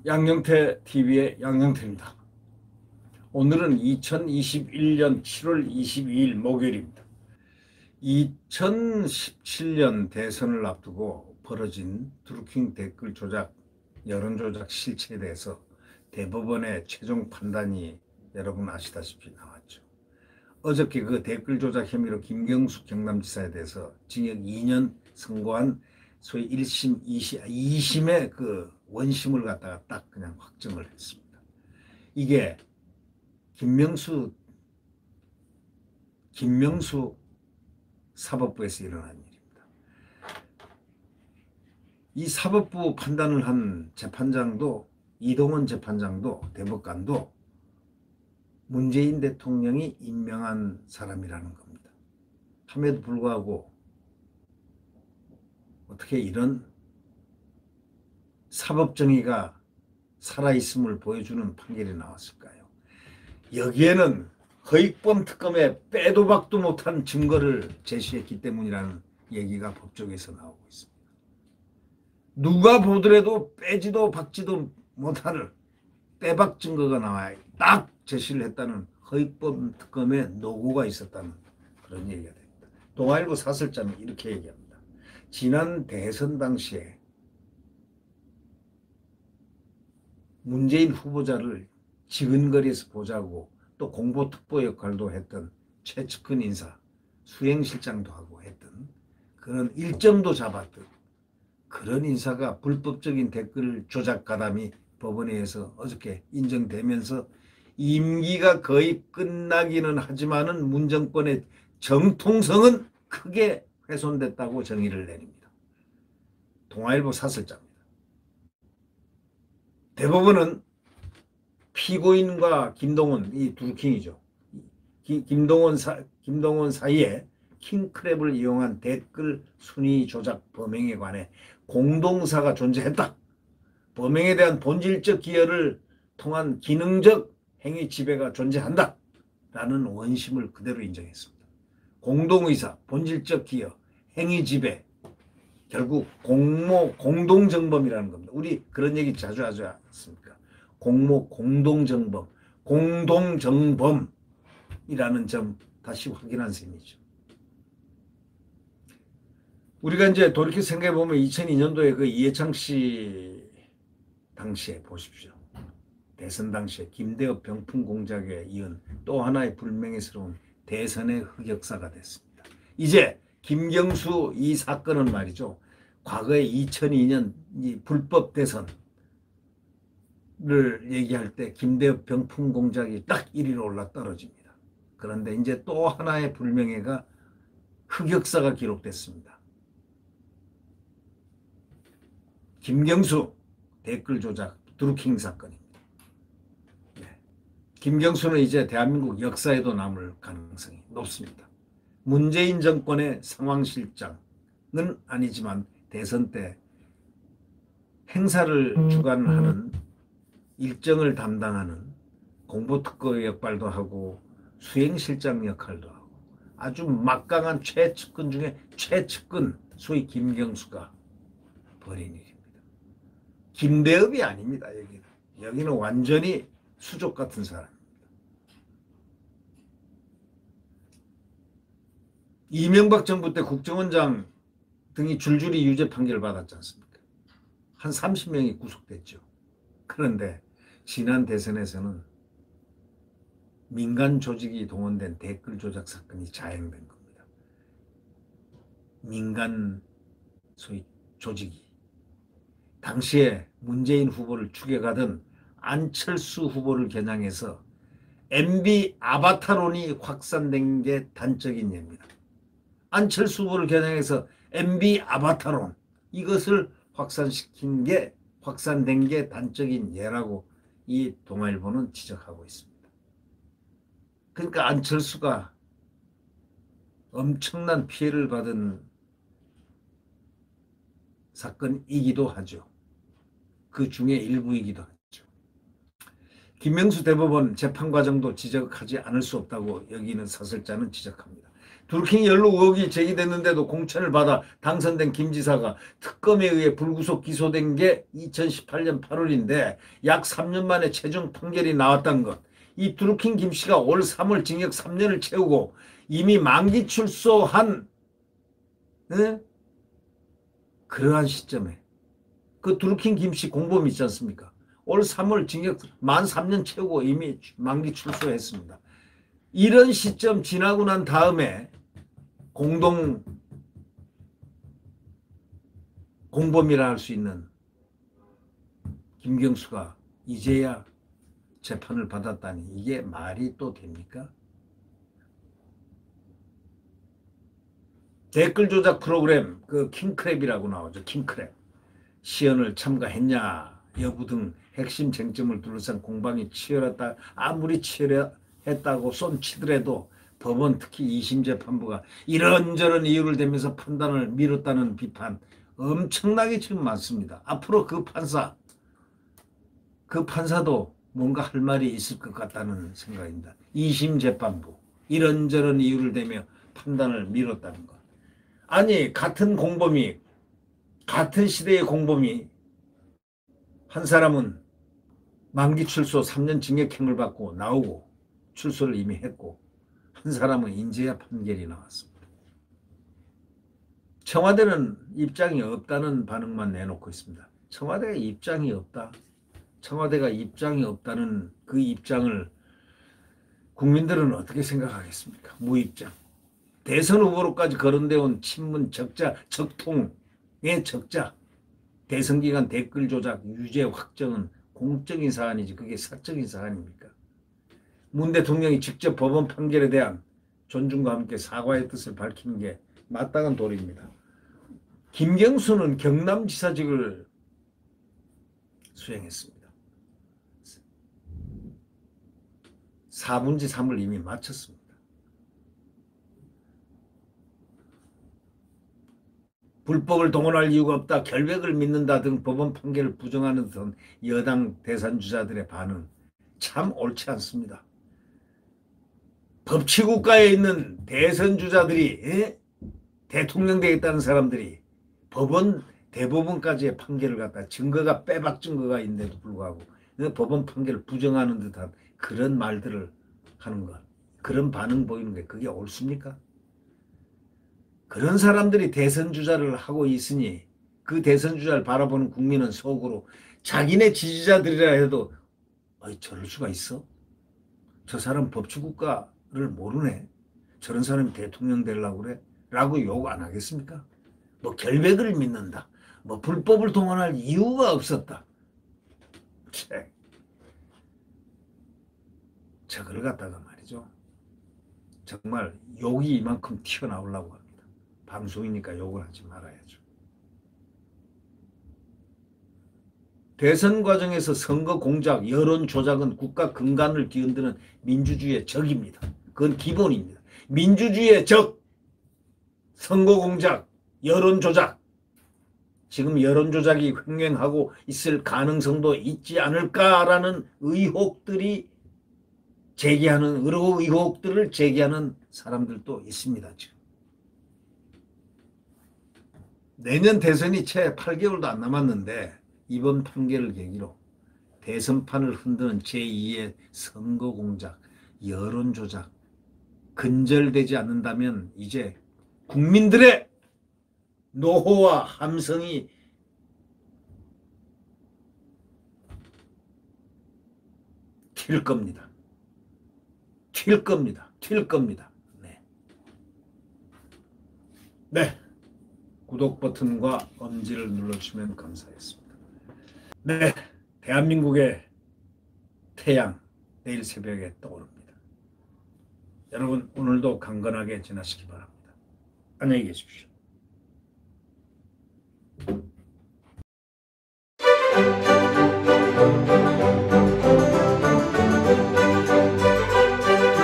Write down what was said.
양영태 TV의 양영태입니다. 오늘은 2021년 7월 22일 목요일입니다. 2017년 대선을 앞두고 벌어진 드루킹 댓글 조작, 여론 조작 실체에 대해서 대법원의 최종 판단이 여러분 아시다시피 나왔죠. 어저께 그 댓글 조작 혐의로 김경수 경남지사에 대해서 징역 2년 선고한 소위 1심, 2심의 그 원심을 갖다가 딱 그냥 확정을 했습니다. 이게 김명수 사법부에서 일어난 일입니다. 이 사법부 판단을 한 재판장도, 이동원 재판장도, 대법관도 문재인 대통령이 임명한 사람이라는 겁니다. 함에도 불구하고 어떻게 이런 사법정의가 살아있음을 보여주는 판결이 나왔을까요? 여기에는 허익범 특검에 빼도 박도 못한 증거를 제시했기 때문이라는 얘기가 법조계에서 나오고 있습니다. 누가 보더라도 빼지도 박지도 못할 빼박 증거가 나와야 딱 제시를 했다는 허익범 특검에 노고가 있었다는 그런 얘기가 됩니다. 동아일보 사설자는 이렇게 얘기합니다. 지난 대선 당시에 문재인 후보자를 지근거리에서 보자고 또 공보특보 역할도 했던 최측근 인사, 수행실장도 하고 했던 그런 일정도 잡았던 그런 인사가 불법적인 댓글 조작 가담이 법원에 의해서 어저께 인정되면서 임기가 거의 끝나기는 하지만은 문정권의 정통성은 크게 훼손됐다고 정의를 내립니다. 동아일보 사설자입니다. 대법원은 피고인과 김동원, 이 드루킹이죠. 김동원 사이에 킹크랩을 이용한 댓글 순위 조작 범행에 관해 공동사가 존재했다. 범행에 대한 본질적 기여를 통한 기능적 행위 지배가 존재한다. 라는 원심을 그대로 인정했습니다. 공동의사, 본질적 기여, 행위 지배, 결국 공동정범이라는 겁니다. 우리 그런 얘기 자주 하지 않습니까? 공동정범, 공동정범이라는 점 다시 확인한 셈이죠. 우리가 이제 돌이켜 생각해 보면 2002년도에 그 이해창 씨 당시에 보십시오. 대선 당시에 김대엽 병풍 공작에 이은 또 하나의 불명예스러운 대선의 흑역사가 됐습니다. 이제 김경수 이 사건은 말이죠. 과거에 2002년 이 불법 대선을 얘기할 때 김대엽 병풍 공작이 딱 1위로 올라 떨어집니다. 그런데 이제 또 하나의 불명예가 흑역사가 기록됐습니다. 김경수 댓글 조작 드루킹 사건입니다. 네. 김경수는 이제 대한민국 역사에도 남을 가능성이 높습니다. 문재인 정권의 상황실장은 아니지만 대선 때 행사를 주관하는 일정을 담당하는 공보특보 역할도 하고 수행실장 역할도 하고 아주 막강한 최측근 중에 최측근 소위 김경수가 벌인 일입니다. 김대엽이 아닙니다. 여기는 완전히 수족 같은 사람입니다. 이명박 정부 때 국정원장 등이 줄줄이 유죄 판결을 받았지 않습니까? 한 30명이 구속됐죠. 그런데 지난 대선에서는 민간 조직이 동원된 댓글 조작 사건이 자행된 겁니다. 민간 소위 조직이 당시에 문재인 후보를 추격하던 안철수 후보를 겨냥해서 MB 아바타론이 확산된 게 단적인 예입니다. 안철수 후보를 겨냥해서 MB 아바타론, 이것을 확산된 게 단적인 예라고 이 동아일보는 지적하고 있습니다. 그러니까 안철수가 엄청난 피해를 받은 사건이기도 하죠. 그 중에 일부이기도 하죠. 김명수 대법원 재판 과정도 지적하지 않을 수 없다고 여기는 사설자는 지적합니다. 드루킹 연루 의혹이 제기됐는데도 공천을 받아 당선된 김 지사가 특검에 의해 불구속 기소된 게 2018년 8월인데 약 3년 만에 최종 판결이 나왔다는 것. 이 드루킹 김 씨가 올 3월 징역 3년을 채우고 이미 만기 출소한 그러한 시점에 그 드루킹 김 씨 공범 있지 않습니까? 올 3월 징역 만 3년 채우고 이미 만기 출소했습니다. 이런 시점 지나고 난 다음에 공동 공범이라 할 수 있는 김경수가 이제야 재판을 받았다니 이게 말이 또 됩니까? 댓글 조작 프로그램 그 킹크랩이라고 나오죠. 킹크랩. 시연을 참가했냐 여부 등 핵심 쟁점을 둘러싼 공방이 치열했다. 아무리 치열했다고 쏜치더라도 법원 특히 2심 재판부가 이런저런 이유를 대면서 판단을 미뤘다는 비판 엄청나게 지금 많습니다. 앞으로 그 판사도 뭔가 할 말이 있을 것 같다는 생각입니다. 2심 재판부 이런저런 이유를 대며 판단을 미뤘다는 것. 아니 같은 공범이 같은 시대의 공범이 한 사람은 만기 출소 3년 징역형을 받고 나오고 출소를 이미 했고 한 사람은 인제야 판결이 나왔습니다. 청와대는 입장이 없다는 반응만 내놓고 있습니다. 청와대가 입장이 없다. 청와대가 입장이 없다는 그 입장을 국민들은 어떻게 생각하겠습니까? 무입장. 대선 후보로까지 거론되어 친문 적자, 적통의 적자, 대선 기간 댓글 조작, 유죄 확정은 공적인 사안이지 그게 사적인 사안입니까? 문 대통령이 직접 법원 판결에 대한 존중과 함께 사과의 뜻을 밝히는 게 마땅한 도리입니다. 김경수는 경남지사직을 수행했습니다. 4분지 3을 이미 마쳤습니다. 불법을 동원할 이유가 없다, 결백을 믿는다 등 법원 판결을 부정하는 등 여당 대선주자들의 반응 참 옳지 않습니다. 법치국가에 있는 대선주자들이 대통령 되겠다는 사람들이 대법원까지의 판결을 갖다 증거가 빼박 증거가 있는데도 불구하고 법원 판결을 부정하는 듯한 그런 말들을 하는 것, 그런 반응 보이는 게 그게 옳습니까? 그런 사람들이 대선주자를 하고 있으니 그 대선주자를 바라보는 국민은 속으로 자기네 지지자들이라 해도 저럴 수가 있어? 저 사람 법치국가를 모르네. 저런 사람이 대통령 되려고 그래? 라고 욕 안 하겠습니까? 뭐 결백을 믿는다. 뭐 불법을 동원할 이유가 없었다. 저걸 갖다가 말이죠. 정말 욕이 이만큼 튀어나오려고 합니다. 방송이니까 욕을 하지 말아야죠. 대선 과정에서 선거 공작, 여론 조작은 국가 근간을 뒤흔드는 민주주의의 적입니다. 그건 기본입니다. 민주주의의 적, 선거 공작, 여론 조작. 지금 여론 조작이 횡행하고 있을 가능성도 있지 않을까라는 의혹들을 제기하는 사람들도 있습니다. 지금. 내년 대선이 채 8개월도 안 남았는데 이번 판결을 계기로 대선판을 흔드는 제2의 선거 공작, 여론 조작 근절되지 않는다면 이제 국민들의 노호와 함성이 튈 겁니다. 튈 겁니다. 튈 겁니다. 네. 구독 버튼과 엄지를 눌러주시면 감사하겠습니다. 네, 대한민국의 태양 내일 새벽에 떠오릅니다. 여러분 오늘도 강건하게 지나시기 바랍니다. 안녕히 계십시오.